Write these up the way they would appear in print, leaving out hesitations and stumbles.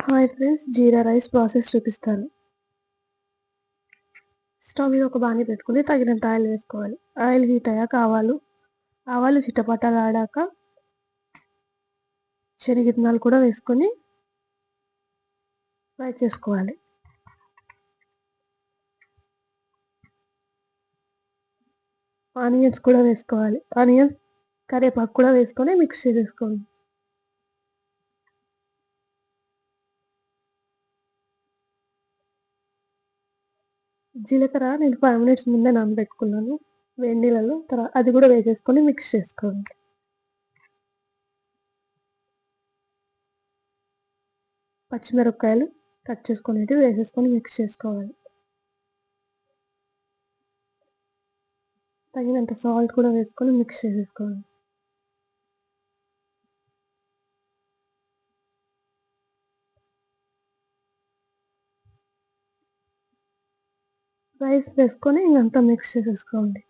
Hi friends, జీరా rice process చూపిస్తాను. Stove మీద ఒక బాణీ పెట్టుకుని తగినంత ఆయిల్ వేసుకోవాలి. ఆయిల్ హీట్ అయ్యాక ఆవాలు చిటపటలాడాక శనగిత్తనాలు కూడా వేసుకొని ఫ్రై చేసుకోవాలి. ఆనియన్స్ కూడా వేసుకోవాలి. ఆనియన్స్, కరివేపాకు కూడా వేసుకొని మిక్స్ చేసేసుకోండి. జీలకర్ర నేను 5 మినిట్స్ ముందే నానబెట్టుకున్నాను వేడి నీళ్ళలో. అది కూడా వేసేసుకొని మిక్స్ చేసుకోండి. పచ్చిమిరపకాయలు కట్ చేసుకునేవి వేసేసుకొని మిక్స్ చేసుకోవాలి. తగినంత సాల్ట్ కూడా వేసుకొని మిక్స్ చేసేసుకోవాలి. రైస్ వేసుకొని ఇంకంతా మిక్స్ చేసేసుకోండి.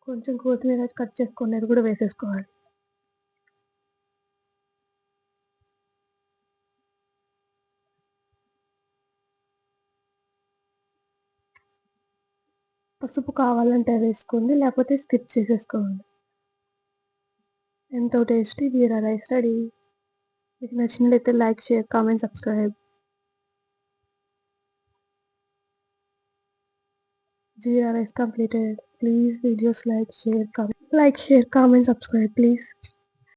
కొంచెం కొత్తిమీర కట్ చేసుకునేది కూడా వేసేసుకోవాలి. పసుపు కావాలంటే వేసుకోండి, లేకపోతే స్కిప్ చేసేసుకోండి. ఎంతో టేస్టీ జీరా రైస్ రెడీ. మీకు నచ్చినట్లయితే like, share, comment, subscribe. Jeera rice completed. Please videos like, share, comment, subscribe, please.